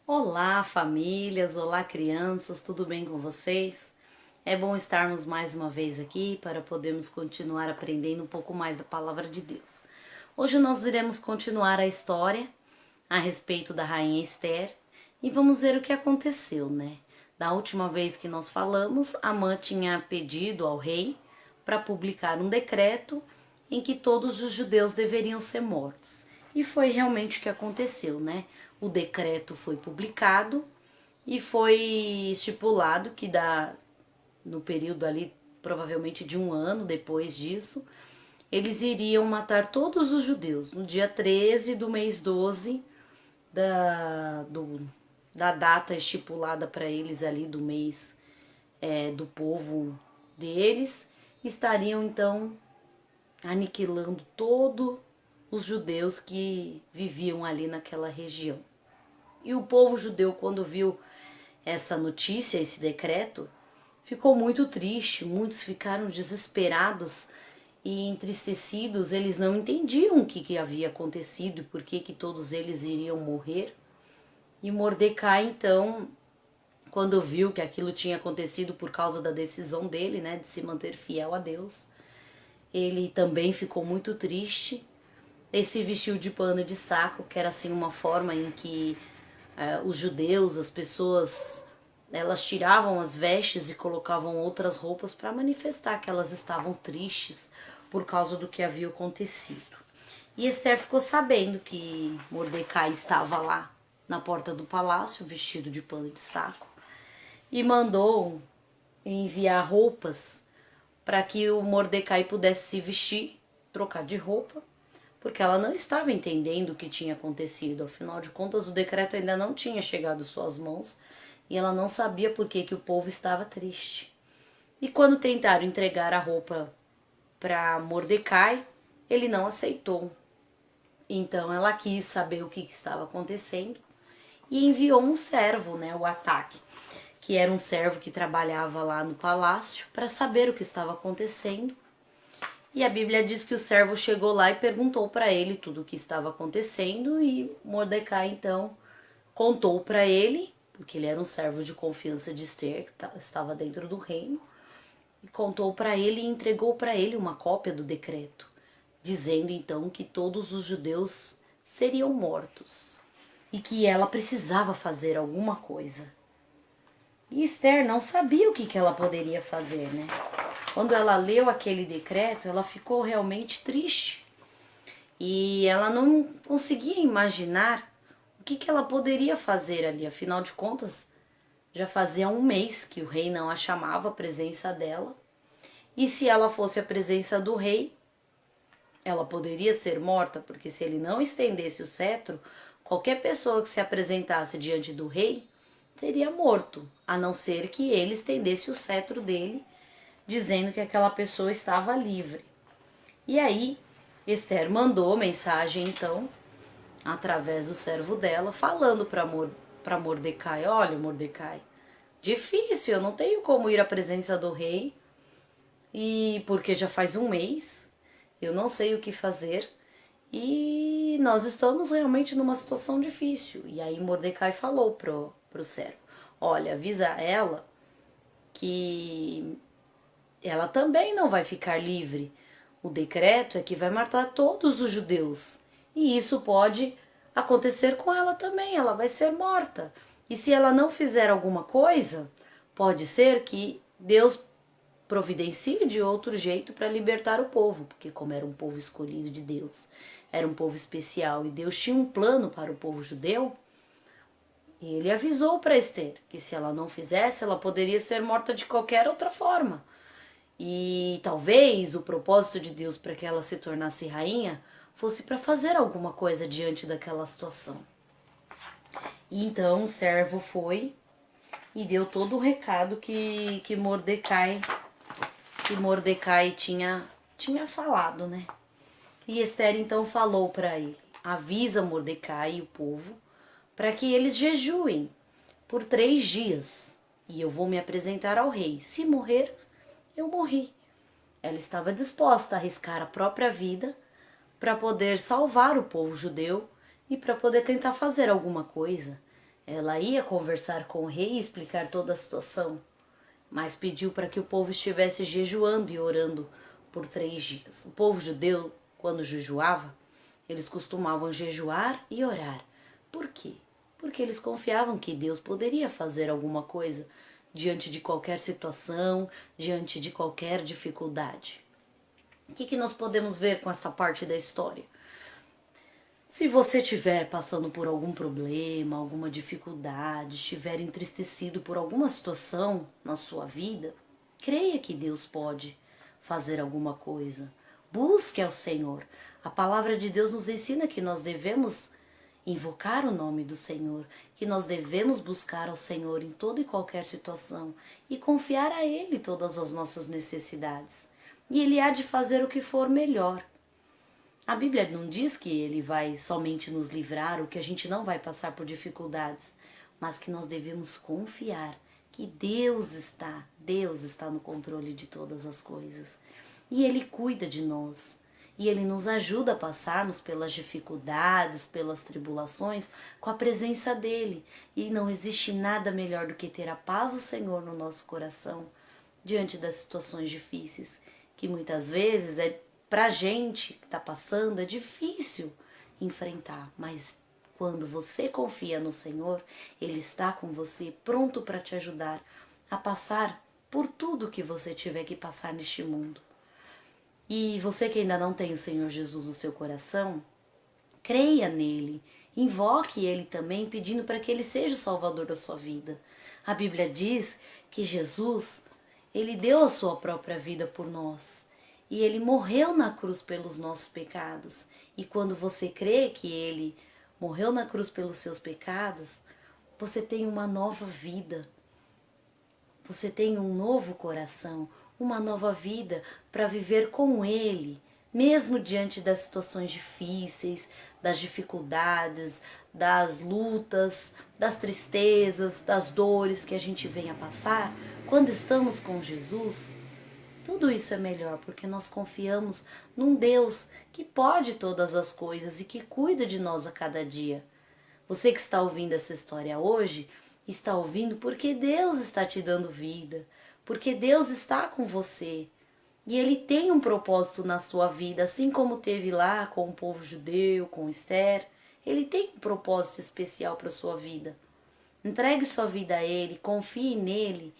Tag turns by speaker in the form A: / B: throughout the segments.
A: Olá, famílias! Olá, crianças! Tudo bem com vocês? É bom estarmos mais uma vez aqui para podermos continuar aprendendo um pouco mais da palavra de Deus. Hoje nós iremos continuar a história a respeito da rainha Esther e vamos ver o que aconteceu, né? Da última vez que nós falamos, Amã tinha pedido ao rei para publicar um decreto em que todos os judeus deveriam ser mortos. E foi realmente o que aconteceu, né? O decreto foi publicado e foi estipulado que no período ali, provavelmente de um ano depois disso, eles iriam matar todos os judeus no dia 13 do mês 12 da, do, da data estipulada para eles ali do mês do povo deles, estariam então aniquilando todos os judeus que viviam ali naquela região. E o povo judeu, quando viu essa notícia, esse decreto, ficou muito triste, muitos ficaram desesperados e entristecidos, eles não entendiam o que havia acontecido e por que todos eles iriam morrer. E Mordecai, então, quando viu que aquilo tinha acontecido por causa da decisão dele, né, de se manter fiel a Deus, ele também ficou muito triste e se vestiu de pano de saco, que era assim uma forma em que os judeus, as pessoas, elas tiravam as vestes e colocavam outras roupas para manifestar que elas estavam tristes por causa do que havia acontecido. E Esther ficou sabendo que Mordecai estava lá na porta do palácio, vestido de pano de saco, e mandou enviar roupas para que o Mordecai pudesse se vestir, trocar de roupa, porque ela não estava entendendo o que tinha acontecido. Afinal de contas, o decreto ainda não tinha chegado às suas mãos e ela não sabia por que o povo estava triste. E quando tentaram entregar a roupa para Mordecai, ele não aceitou. Então ela quis saber o que estava acontecendo e enviou um servo, né, o Ataque, que era um servo que trabalhava lá no palácio, para saber o que estava acontecendo. E a Bíblia diz que o servo chegou lá e perguntou para ele tudo o que estava acontecendo e Mordecai então contou para ele, porque ele era um servo de confiança de Esther, que estava dentro do reino, e contou para ele e entregou para ele uma cópia do decreto, dizendo então que todos os judeus seriam mortos e que ela precisava fazer alguma coisa. E Esther não sabia o que ela poderia fazer, né? Quando ela leu aquele decreto, ela ficou realmente triste. E ela não conseguia imaginar o que ela poderia fazer ali. Afinal de contas, já fazia um mês que o rei não a chamava à presença dela. E se ela fosse à presença do rei, ela poderia ser morta, porque se ele não estendesse o cetro, qualquer pessoa que se apresentasse diante do rei teria morto, a não ser que ele estendesse o cetro dele, dizendo que aquela pessoa estava livre. E aí, Esther mandou mensagem, então, através do servo dela, falando para Mordecai: olha, Mordecai, difícil, eu não tenho como ir à presença do rei, e porque já faz um mês, eu não sei o que fazer, e nós estamos realmente numa situação difícil. E aí Mordecai falou pro servo: olha, avisa ela que ela também não vai ficar livre. O decreto é que vai matar todos os judeus. E isso pode acontecer com ela também, ela vai ser morta. E se ela não fizer alguma coisa, pode ser que Deus providencie de outro jeito para libertar o povo, porque como era um povo escolhido de Deus, era um povo especial e Deus tinha um plano para o povo judeu, e ele avisou para Esther que se ela não fizesse, ela poderia ser morta de qualquer outra forma. E talvez o propósito de Deus para que ela se tornasse rainha fosse para fazer alguma coisa diante daquela situação. E então o servo foi e deu todo o recado que Mordecai tinha falado, né? E Esther então falou para ele: avisa Mordecai e o povo para que eles jejuem por 3 dias e eu vou me apresentar ao rei. Se morrer, eu morri. Ela estava disposta a arriscar a própria vida para poder salvar o povo judeu e para poder tentar fazer alguma coisa. Ela ia conversar com o rei e explicar toda a situação, mas pediu para que o povo estivesse jejuando e orando por 3 dias. O povo judeu, quando jejuava, eles costumavam jejuar e orar. Por quê? Porque eles confiavam que Deus poderia fazer alguma coisa diante de qualquer situação, diante de qualquer dificuldade. O que nós podemos ver com essa parte da história? Se você estiver passando por algum problema, alguma dificuldade, estiver entristecido por alguma situação na sua vida, creia que Deus pode fazer alguma coisa. Busque ao Senhor. A palavra de Deus nos ensina que nós devemos invocar o nome do Senhor, que nós devemos buscar ao Senhor em toda e qualquer situação e confiar a Ele todas as nossas necessidades. E Ele há de fazer o que for melhor. A Bíblia não diz que Ele vai somente nos livrar ou que a gente não vai passar por dificuldades, mas que nós devemos confiar que Deus está no controle de todas as coisas. E Ele cuida de nós. E Ele nos ajuda a passarmos pelas dificuldades, pelas tribulações, com a presença dEle. E não existe nada melhor do que ter a paz do Senhor no nosso coração, diante das situações difíceis, que muitas vezes pra gente que está passando, é difícil enfrentar, mas quando você confia no Senhor, Ele está com você, pronto para te ajudar a passar por tudo que você tiver que passar neste mundo. E você que ainda não tem o Senhor Jesus no seu coração, creia nele, invoque Ele também, pedindo para que Ele seja o Salvador da sua vida. A Bíblia diz que Jesus, Ele deu a sua própria vida por nós. E Ele morreu na cruz pelos nossos pecados. E quando você crê que Ele morreu na cruz pelos seus pecados, você tem uma nova vida. Você tem um novo coração, uma nova vida para viver com Ele, mesmo diante das situações difíceis, das dificuldades, das lutas, das tristezas, das dores que a gente vem a passar. Quando estamos com Jesus, tudo isso é melhor porque nós confiamos num Deus que pode todas as coisas e que cuida de nós a cada dia. Você que está ouvindo essa história hoje, está ouvindo porque Deus está te dando vida, porque Deus está com você. E Ele tem um propósito na sua vida, assim como teve lá com o povo judeu, com Esther. Ele tem um propósito especial para a sua vida. Entregue sua vida a Ele, confie nele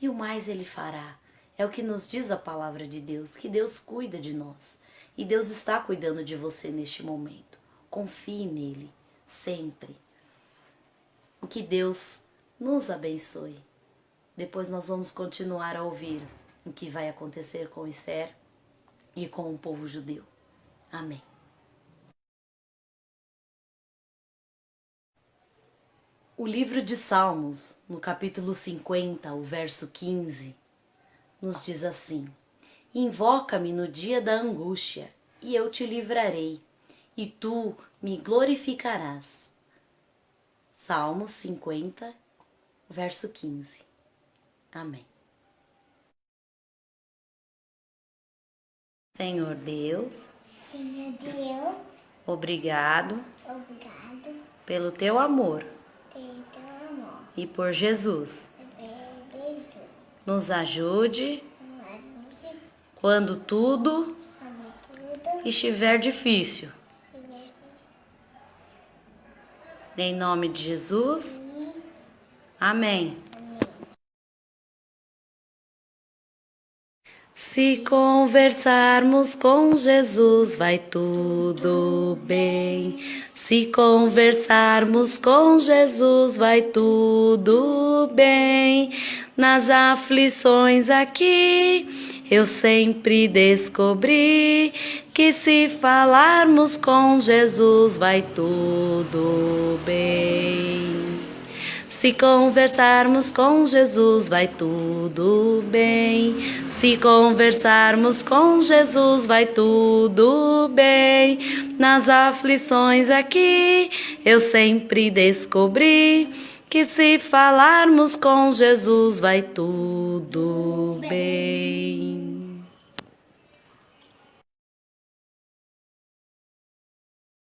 A: e o mais Ele fará. É o que nos diz a palavra de Deus, que Deus cuida de nós. E Deus está cuidando de você neste momento. Confie nele, sempre. Que Deus nos abençoe. Depois nós vamos continuar a ouvir o que vai acontecer com Esther e com o povo judeu. Amém. O livro de Salmos, no capítulo 50, o verso 15, nos diz assim: Invoca-me no dia da angústia, e eu te livrarei, e tu me glorificarás. Salmos 50, verso 15. Amém. Senhor Deus, obrigado pelo teu amor e por Jesus. Nos ajude quando tudo estiver difícil. Em nome de Jesus. Amém. Se conversarmos com Jesus, vai tudo bem. Se conversarmos com Jesus, vai tudo bem. Nas aflições aqui, eu sempre descobri que se falarmos com Jesus, vai tudo bem. Se conversarmos com Jesus, vai tudo bem. Se conversarmos com Jesus, vai tudo bem. Nas aflições aqui, eu sempre descobri que se falarmos com Jesus, vai tudo bem.